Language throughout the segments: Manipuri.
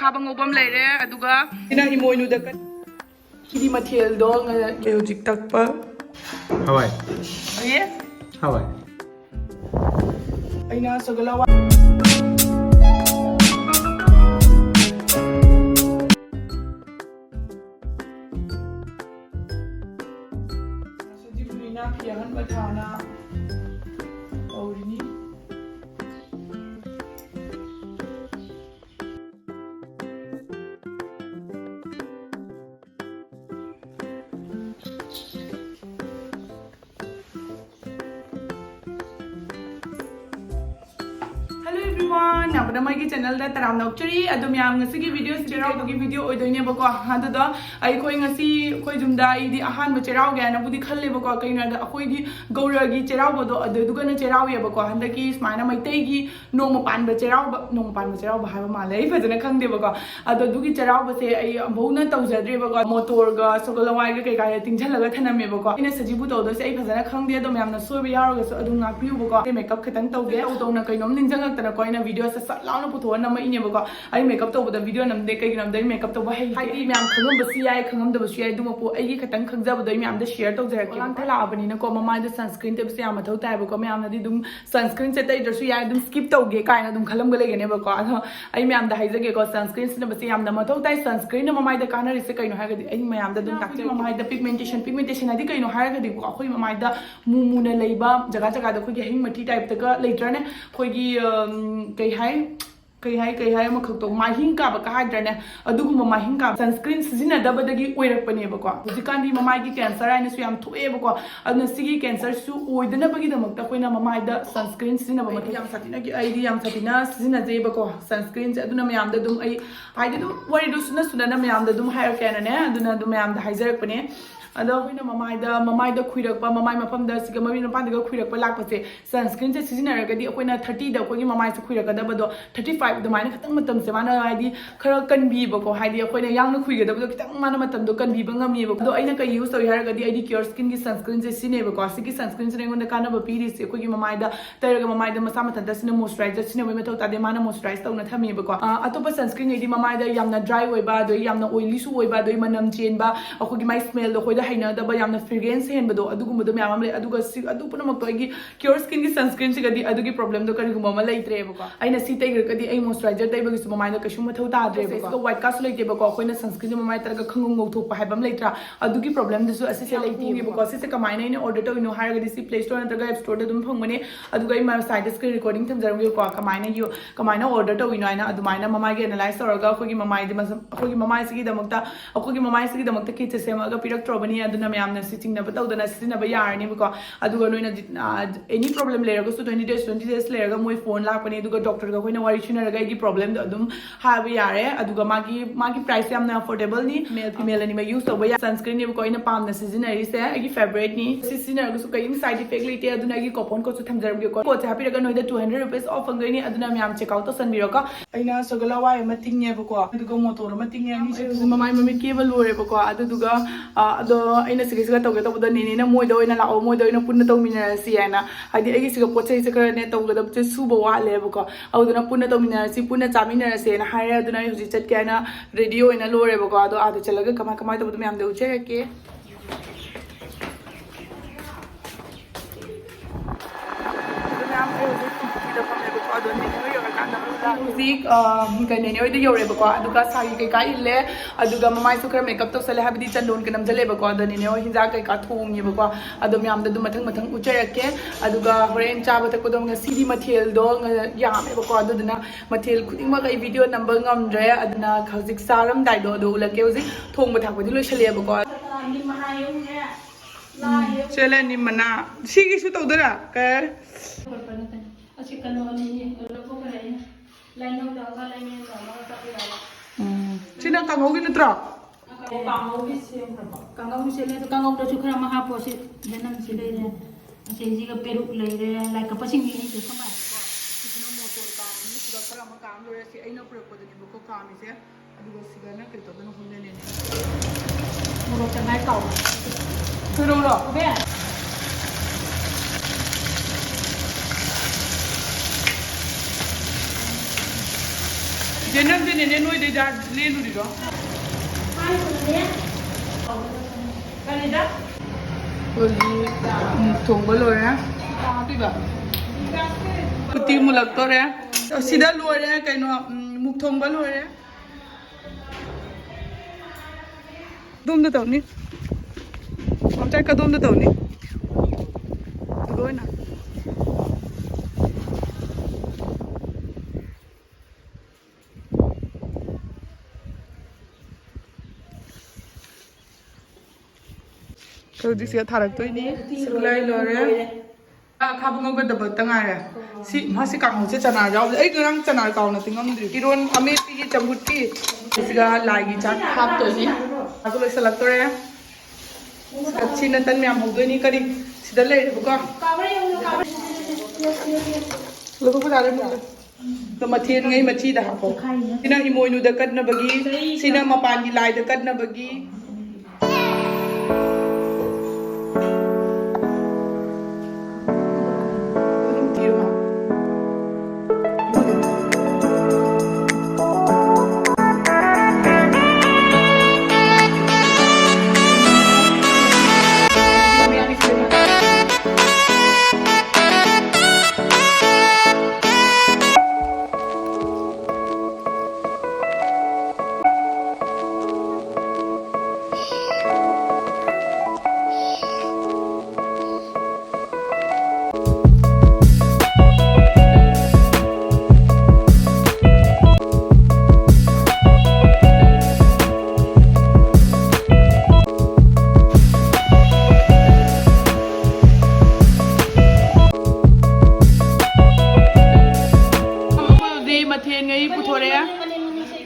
Kabang ngobam leire aduga ina imoinu da kan kiri mathel do music takpa hawai aye hawai aina sagalawa Sajibu ina piyahan mathana aurini Hello everyone, now for my channel that I'm not sure. Adum yam ngasi ki video cheraw ki video oidoine bako hadu da ai khoi ngasi khoi jumda idi ahan ba cheraw ga na budi khalle bako kaina da khoi di gaura gi cheraw bodo adu du kana cheraw ye bako handa ki smaina mai tai gi nongma pan ba cheraw ba ha ma lai fajana khang de bako adu du gi cheraw ba se ai bhona tawjadre bako motor ga sogalawai ga kai kai ting jhalaga thaname bako ina sajibu to do se ai fajana khang de adum yam na soiba yaro ga so adu ngak piu bako makeup khatang tawge auto na kainom ninjang tana ko ina video sa launa puthon na ma ine bako ai makeup to boda video namde kai nam dai makeup to ba hai di myam khangam ba si ai khangam da ba si ai duma po ai gi khatang khangja ba dai myam da share to jara ki thala abani na ko mama da sunscreen te ba yam thau tai bako myam na di dum sunscreen se tai da su ya dum skip to ge kai na dum khalam ga le ge ne bako ai myam da hai jage ko sunscreen se na ba yam da ma thau tai sunscreen na mama da kana ri se kai no ha ga di ai myam da dum tak mama da pigmentation adi kai no ha ga di ko khoi mama da mu na leiba jaga jaga da khoi ge hing mati type ta ga leitra ne khoi gi kai hai ma khak to mahin ka ba ka hadra ne aduguma mahin ka sunscreen sizina da ba dagi oirak pane ba ko hujikan di mamai gi cancer ai ne su yam thoe ba ko adna sigi cancer su oidana ba gi da mak ta koina mamai da sunscreen sizina ba ma yam satina gi ai di yam satina sizina je ba ko sunscreen je aduna mayam da dum ai hai da wari du suna na mayam da dum hair kana ne aduna dum mayam da haijarak pane ado hoina mamai da khuirak pa mamai mafam da siga mami na pan da khuirak pa lak pa se sunscreen je sizina ra ga di koina 30 da ko gi mamai se khuirak da ba do 35 da mai na khatang matam se mana ai di khara kan bi ba ko hai di koina yang na khui ga da ba do kitang mana matam do kan bi ba ngami ba do aina ka use to har ga di ai di Cureskin gi sunscreen je sine ba ko sigi sunscreen se ngon da kana ba pi ri se ko gi mamai da tayra ga mamai da masa matan da sine moisturizer sine ba me thau ta de mana moisturize to na thami ba ko atopa sunscreen di mamai da yamna dry oi ba do yamna oily su oi ba do manam chen ba ko gi mai smell do khoi da haina da ba yamna fragrance hen ba do adugum do myam le aduga si adu puna mak to gi Cureskin gi sunscreen se ga di adugi problem do kari guma ma leitre ba ko aina si tai ga di ai moisturizer tai ba gi su mamai da kashu ma thau ta dre ba ko white cast leite ba ko khoina sunscreen mamai tar ga khangum ngau thok pa hai bam leitra adugi problem de su asi se leiti gi ba ko si se kamai na order to ino har ga di si play store na ga app store da dum phang mane aduga ai ma side screen recording tham jaram gi ko kamai na order to ino aina adumai na mamai gi analyze tor ga ko gi mamai di ko gi mamai si gi da makta ko gi mamai si gi da makta ki se ma ga pirak trobani aduna myamna sitting na batau dana sitting na ba yarni ko aduga noina any problem layer go so 20 days layer ga moi phone la pani aduga doctor ga koina wari chuna ga gi problem da adum ha ba yare aduga magi price yamna affordable ni male female ani ma use to ba sunscreen ni ko ina palm na seasonary se agi favorite ni seasonary go so kai side effect lite aduna gi coupon ko so thamjaram gi ko cha pira ga noida 200 rupees off ngai ni aduna myam check out to san biro ka aina sogala wai ma tingye ba ko aduga motor ma tingye ni se mamai mami ke ba lore ba ko aduga ado aina siga tawge to da ni na moi do ina la o moi do ina punna tawmina si ana hadi ai siga pochai se kara ne tawge da che suba wa le ba ko au da punna tawmina si punna chamina se na haya da na huji chat ke na radio ina lore ba ko ado ado chalaga kama to me am de uche ke Music kane ne oida yore ba ko aduga sari kai kai le aduga mamai su kar makeup to sale habidi chandon kanam jale ba ko adani ne hinja kai ka thong ni ba ko adum yam da dum mathang uchayak ke aduga horen cha ba ta ko dom nga cd mathel do ya me ba ko aduna mathel khuding ma kai video number ngam dre aduna khajik saram dai do la ke uji thong ba thak ba di lo chale ba ko ni mahayum ne chele ni mana sigi su to dara kar Sino kangawin na truck? Kangawin sila. Kangawin daw sila mahapo si Janang sila rin. Kasi sila peruk lay rin. Like kapasing ini ito sa mga. Sino motor kami. Sila para makamlo rin si ay na peruk pa din yung buko kami siya. Aduga sila na kito. Tanong kung nene. Murot sa mga ikaw. Pero lo? Okay. ꯅꯦ ꯅꯪꯁꯦ ꯅꯦꯅꯦ ꯅꯣꯏꯗꯩꯗ ꯂꯦꯜꯂꯨꯔꯤꯔꯣ ꯊꯣꯡꯕ ꯂꯣꯏꯔꯦ ꯎꯇꯤ ꯃꯨꯜꯂꯛꯇꯣꯔꯦ ꯁꯤꯗ ꯂꯣꯏꯔꯦ ꯀꯩꯅꯣ ꯃꯨꯛ ꯊꯣꯡꯕ ꯂꯣꯏꯔꯦ ꯑꯗꯣꯝꯗ ꯇꯧꯅꯤ ꯃꯆꯥꯏ ꯀꯗꯣꯝꯗ ꯇꯧꯅꯤ ꯑꯗꯨꯒ ꯍꯧꯖꯤꯛ ꯁꯤꯗ ꯊꯥꯔꯛꯇꯣꯏꯅꯤ ꯁꯤꯂꯥꯏ ꯂꯣꯏꯔꯦ ꯑꯈꯥꯕ ꯉꯧꯒꯗꯕꯇ ꯉꯥꯏꯔꯦ ꯁꯤ ꯃꯥꯁꯤ ꯀꯥꯡꯍꯧꯁꯦ ꯆꯅꯥ ꯌꯥꯎꯕ ꯑꯩ ꯉꯔꯥꯡ ꯆꯅꯥ ꯀꯥꯎꯅ ꯇꯤꯡꯉꯝꯗ꯭ꯔꯤ ꯏꯔꯣꯟ ꯑꯃꯦꯠꯄꯤꯒꯤ ꯆꯝꯐꯨꯠꯀꯤ ꯁꯤꯒ ꯂꯥꯏꯒꯤ ꯆꯥꯛ ꯍꯥꯞꯇꯣꯏꯅꯤ ꯑꯗꯨ ꯂꯣꯏꯁꯤꯜꯂꯛꯇꯣꯔꯦ ꯁꯤꯅ ꯇꯟ ꯃꯌꯥꯝ ꯍꯧꯗꯣꯏꯅꯤ ꯀꯔꯤ ꯁꯤꯗ ꯂꯩꯔꯦꯕꯀꯣ ꯃꯊꯦꯜꯉꯩ ꯃꯆꯤꯗ ꯍꯥꯞꯄꯣ ꯁꯤꯅ ꯏꯃꯣꯏꯅꯨꯗ ꯀꯠꯅꯕꯒꯤ ꯁꯤꯅ ꯃꯄꯥꯟꯒꯤ ꯂꯥꯏꯗ ꯀꯠꯅꯕꯒꯤ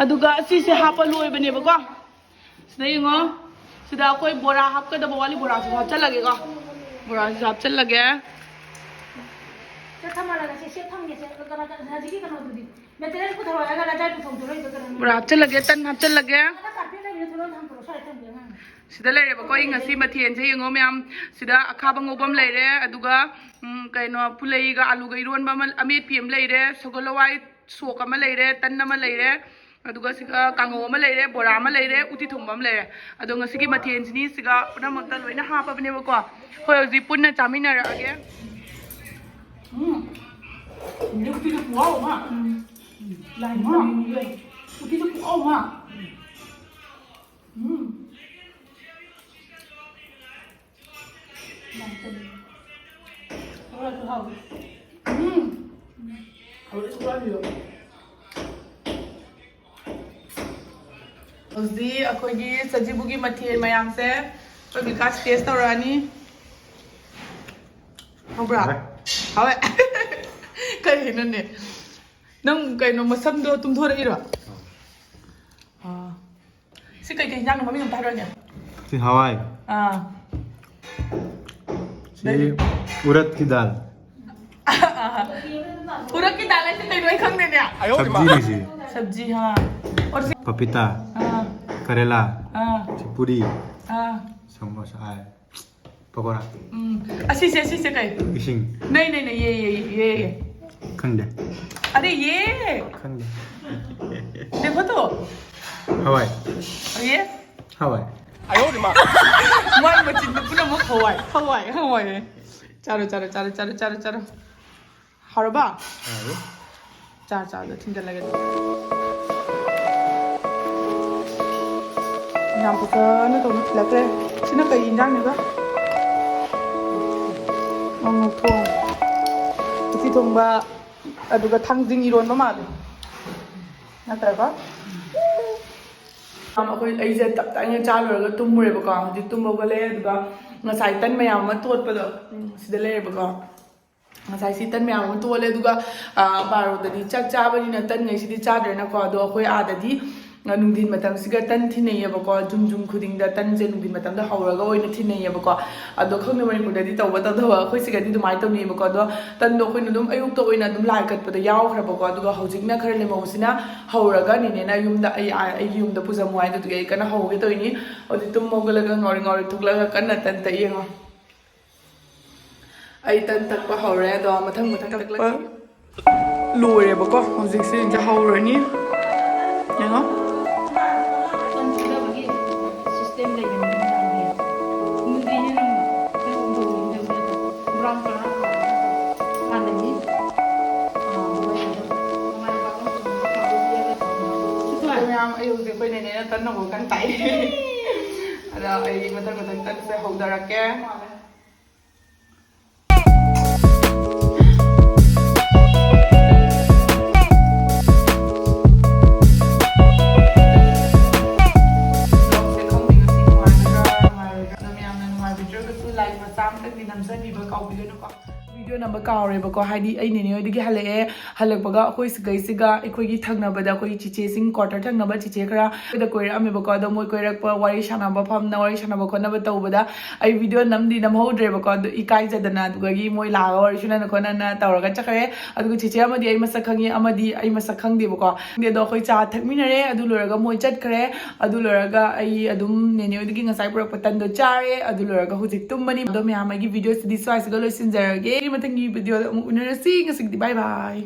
ꯑꯗꯨꯒ ꯑꯁꯤꯁꯦ ꯍꯥꯞꯄ ꯂꯣꯏꯕꯅꯦꯕꯀꯣ ꯁꯤꯗ ꯌꯦꯡꯉꯣ ꯁꯤꯗ ꯑꯩꯈꯣꯏ ꯕꯣꯔꯥ ꯍꯥꯞꯀꯗꯕ ꯋꯥꯠꯂꯤ ꯕꯣꯔꯥꯁꯨ ꯍꯥꯞꯆꯜꯂꯒꯦꯀꯣ ꯕꯣꯔꯥꯁꯨ ꯍꯥꯞꯆꯜꯂꯒꯦ ꯕꯣꯔꯥ ꯍꯥꯞꯆꯜꯂꯒꯦ ꯇꯟ ꯍꯥꯞꯆꯜꯂꯒꯦ ꯁꯤꯗ ꯂꯩꯔꯦꯕꯀꯣ ꯑꯩ ꯉꯁꯤ ꯃꯊꯦꯜꯁꯦ ꯌꯦꯡꯉꯣ ꯃꯌꯥꯝ ꯁꯤꯗ ꯑꯈꯥꯕ ꯉꯧꯕ ꯑꯃ ꯂꯩꯔꯦ ꯑꯗꯨꯒ ꯀꯩꯅꯣ ꯄꯨꯂꯩꯒ ꯑꯂꯨꯒ ꯏꯔꯣꯟꯕ ꯑꯃ ꯑꯃꯦꯠꯄꯤ ꯑꯃ ꯂꯩꯔꯦ ꯁꯒꯣꯜ ꯍꯋꯥꯏ ꯁꯣꯛ ꯑꯃ ꯂꯩꯔꯦ ꯇꯟ ꯑꯃ ꯂꯩꯔꯦ ꯑꯗꯨꯒ ꯁꯤꯒ ꯀꯥꯡꯉꯧ ꯑꯃ ꯂꯩꯔꯦ ꯕꯣꯔꯥ ꯑꯃ ꯂꯩꯔꯦ ꯎꯇꯤ ꯊꯣꯡꯕ ꯑꯃ ꯂꯩꯔꯦ ꯑꯗꯣ ꯉꯁꯤꯒꯤ ꯃꯊꯦꯜꯁꯤꯅꯤ ꯁꯤꯒ ꯄꯨꯝꯅꯃꯛꯇ ꯂꯣꯏꯅ ꯍꯥꯞꯄꯕꯅꯦꯕꯀꯣ ꯍꯣꯏ ꯍꯧꯖꯤꯛ ꯄꯨꯟꯅ ꯆꯥꯃꯤꯟꯅꯔꯛꯑꯒꯦ 우티도 구워 마. 라이마. 우티도 구워 마. ꯍꯧꯖꯤꯛ ꯑꯩꯈꯣꯏꯒꯤ ꯁꯖꯤꯕꯨꯒꯤ ꯃꯊꯦꯜ ꯃꯌꯥꯝꯁꯦ ꯑꯩꯈꯣꯏ ꯕꯤꯀꯥꯁ ꯇꯦꯁ ꯇꯧꯔꯛꯑꯅꯤ ꯍꯥꯎꯕ꯭ꯔꯥ ꯍꯥꯎꯋꯦ ꯀꯩꯅꯣꯅꯦ ꯅꯪ ꯀꯩꯅꯣ ꯃꯁꯝꯗꯣ ꯇꯨꯝꯊꯣꯔꯛꯏꯔꯣ ꯁꯤ ꯀꯩꯀꯩ ꯏꯟꯖꯥꯡꯅꯣ ꯃꯃꯤꯡ ꯑꯝꯇ ꯍꯥꯏꯔꯛꯑꯣꯅꯦ ꯁꯤ ꯍꯋꯥꯏ ꯁꯤ उड़द की दाल उड़द की दाल ऐसे कहीं नहीं खाने ने सब्जी नहीं सी सब्जी हाँ और पपीता करेला पूरी समोसा है पकोड़ा ऐसी से कहीं इशिंग नहीं ये खंडे अरे ये खंडे देखो तो हवाई ये हवाई मान बच्ची पुनः मुख हवाई चारो हरबा चार ठीक लगे नाम पसंद तो नहीं लग रहे सिना कहीं इंजान नहीं बा थों उसी थोंबा अदुगा थांजिंग इरोन मा माले नत्रगा ꯑꯩꯈꯣꯏ ꯑꯩꯁꯦ ꯇꯞ ꯇꯥꯏꯅ ꯆꯥ ꯂꯣꯏꯔꯒ ꯇꯨꯝꯃꯨꯔꯦꯕꯀꯣ ꯍꯧꯖꯤꯛ ꯇꯨꯝꯕ ꯍꯧꯒꯠꯂꯦ ꯑꯗꯨꯒ ꯉꯁꯥꯏ ꯇꯟ ꯃꯌꯥꯝ ꯑꯃ ꯇꯣꯠꯄꯗꯣ ꯁꯤꯗ ꯂꯩꯌꯦꯕꯀꯣ ꯉꯁꯥꯏ ꯁꯤ ꯇꯟ ꯃꯌꯥꯝ ꯑꯃ ꯇꯣꯠꯂꯦ ꯑꯗꯨꯒ ꯕꯥꯔꯣꯗꯗꯤ ꯆꯥꯛ ꯆꯥꯕꯅꯤꯅ ꯇꯟꯉꯩꯁꯤꯗꯤ ꯆꯥꯗ꯭ꯔꯦꯅꯀꯣ ꯑꯗꯣ ꯑꯩꯈꯣꯏ ꯑꯥꯗꯗꯤ ꯅꯨꯡꯊꯤꯟ ꯃꯇꯝꯁꯤꯒ ꯇꯟ ꯊꯤꯟꯅꯩꯌꯦꯕꯀꯣ ꯖꯨꯝ ꯈꯨꯗꯤꯡꯗ ꯇꯟꯁꯦ ꯅꯨꯡꯊꯤꯟ ꯃꯇꯝꯗ ꯍꯧꯔꯒ ꯑꯣꯏꯅ ꯊꯤꯟꯅꯩꯌꯦꯕꯀꯣ ꯑꯗꯣ ꯈꯪꯗꯦ ꯃꯅꯤꯄꯨꯔꯗꯗꯤ ꯇꯧꯕ ꯇꯧꯗꯕ ꯑꯩꯈꯣꯏ ꯁꯤꯒꯗꯤ ꯑꯗꯨꯃꯥꯏꯅ ꯇꯧꯅꯩꯌꯦꯕꯀꯣ ꯑꯗꯣ ꯇꯟꯗꯣ ꯑꯩꯈꯣꯏꯅ ꯑꯗꯨꯝ ꯑꯌꯨꯛꯇ ꯑꯣꯏꯅ ꯑꯗꯨꯝ ꯂꯥꯏ ꯀꯠꯄꯗ ꯌꯥꯎꯈ꯭ꯔꯕꯀꯣ ꯑꯗꯨꯒ ꯍꯧꯖꯤꯛꯅ ꯈꯔ ꯂꯦꯝꯍꯧꯕꯁꯤꯅ ꯍꯧꯔꯒ ꯅꯦꯅꯦꯅ ꯌꯨꯝꯗ ꯑꯩꯒꯤ ꯌꯨꯝꯗ ꯄꯨꯖꯃꯨ ꯍꯥꯏꯗꯨꯗꯨꯒꯤ ꯑꯩ ꯀꯟꯅ ꯍꯧꯒꯦ ꯇꯧꯔꯤꯅꯤ ꯍꯧꯖꯤꯛ ꯇꯨꯝ ꯍꯧꯒꯠꯂꯒ ꯉꯥꯎꯔꯤ ꯊꯣꯛꯂꯒ ꯀꯟꯅ ꯇꯟ ꯇꯛ ꯌꯦꯡꯉꯣ ꯑꯩ ꯇꯟ ꯇꯛꯄ ꯍꯧꯔꯦ ꯑꯗꯣ ꯃꯊꯪ ꯇꯛꯄ ꯂꯣꯏꯔꯦꯕꯀꯣ ꯍꯧꯖꯤꯛꯁꯦ ꯍꯧꯔꯅꯤ ꯌꯦꯡꯉꯣ ꯆꯟꯒꯗꯕꯒꯤ ꯁꯤꯁꯇꯦꯝ ꯂꯩꯕꯅꯤ ꯃꯨꯗ꯭ꯔꯤꯅꯦ ꯅꯪ ꯕ꯭ꯔꯥꯎꯟ ꯀꯂꯔ ꯍꯥꯟꯅꯗꯤ ꯃꯌꯥꯝ ꯑꯩ ꯍꯧꯖꯤꯛ ꯑꯩꯈꯣꯏ ꯅꯦꯅꯦꯅ ꯇꯟ ꯍꯧꯕ ꯀꯟ ꯇꯥꯛꯏ ꯑꯗ ꯑꯩ ꯃꯊꯪ ꯇꯟꯁꯦ ꯍꯧꯗꯔꯛꯀꯦ ꯂꯥꯏꯛ ꯃꯆꯥ ꯑꯃꯇꯪꯗꯤ ꯅꯝꯖꯟꯕꯤꯕ ꯀꯥꯎꯕꯤꯒꯅꯨꯀꯣ ꯚꯤꯗꯤꯑꯣ ꯅꯝꯕ ꯀꯥꯎꯔꯦꯕꯀꯣ ꯍꯥꯏꯗꯤ ꯑꯩ ꯅꯦꯅꯦ ꯍꯣꯏꯗꯒꯤ ꯍꯜꯂꯛꯄꯒ ꯑꯩꯈꯣꯏ ꯁꯤꯒꯩꯁꯤꯒ ꯑꯩꯈꯣꯏꯒꯤ ꯊꯪꯅꯕꯗ ꯑꯩꯈꯣꯏꯒꯤ ꯆꯤꯆꯦꯁꯤꯡ ꯀ꯭ꯋꯥꯇꯔ ꯊꯪꯅꯕ ꯆꯤꯆꯦ ꯈꯔ ꯑꯩꯈꯣꯏꯗ ꯀꯣꯏꯔꯛꯑꯝꯃꯦꯕꯀꯣ ꯑꯗꯣ ꯃꯣꯏ ꯀꯣꯏꯔꯛꯄ ꯋꯥꯔꯤ ꯁꯥꯟꯅꯕ ꯋꯥꯔꯤ ꯁꯥꯟꯅꯕ ꯈꯣꯠꯅꯕ ꯇꯧꯕꯗ ꯑꯩ ꯚꯤꯗꯤꯑꯣ ꯅꯝꯍꯧꯗ꯭ꯔꯦꯕꯀꯣ ꯑꯗꯣ ꯏꯀꯥꯏꯖꯗꯅ ꯑꯗꯨꯒꯤ ꯃꯣꯏ ꯂꯥꯛꯑꯒ ꯋꯥꯔꯤ ꯁꯥꯟꯅ ꯈꯣꯠꯅꯅ ꯇꯧꯔꯒ ꯆꯠꯈ꯭ꯔꯦ ꯑꯗꯨꯒ ꯆꯤꯆꯦ ꯑꯃꯗꯤ ꯑꯩ ꯃꯁꯛ ꯈꯪꯉꯤ ꯑꯃꯗꯤ ꯑꯩ ꯃꯁꯛ ꯈꯪꯗꯦꯕꯀꯣ ꯑꯗꯣ ꯑꯩꯈꯣꯏ ꯆꯥ ꯊꯛꯃꯤꯟꯅꯔꯦ ꯑꯗꯨ ꯂꯣꯏꯔꯒ ꯃꯣꯏ ꯆꯠꯈ꯭ꯔꯦ ꯑꯗꯨ ꯂꯣꯏꯔꯒ ꯑꯩ ꯑꯗꯨꯝ ꯅꯦꯅꯦ ꯍꯣꯏꯗꯒꯤ ꯉꯁꯥꯏ ꯄꯨꯔꯛꯄ ꯇꯟꯗꯣ ꯆꯥꯔꯦ ꯑꯗꯨ ꯂꯣꯏꯔꯒ ꯍꯧꯖꯤꯛ ꯇꯨꯝꯕꯅꯤ ꯑꯗꯣ ꯃꯌꯥꯝ ꯑꯩꯒꯤ ꯚꯤꯗꯤꯑꯣꯁꯤꯗꯤ ꯁ꯭ꯋꯥꯏꯁꯤꯒ ꯂꯣꯏꯁꯤꯟꯖꯔꯒꯦ ꯃꯊꯪꯒꯤ ꯚꯤꯗꯤꯑꯣꯗ ꯑꯃꯨꯛ ꯎꯅꯔꯁꯤ ꯉꯁꯤꯒꯤꯗꯤ ꯕꯥꯏ ꯕꯥꯏ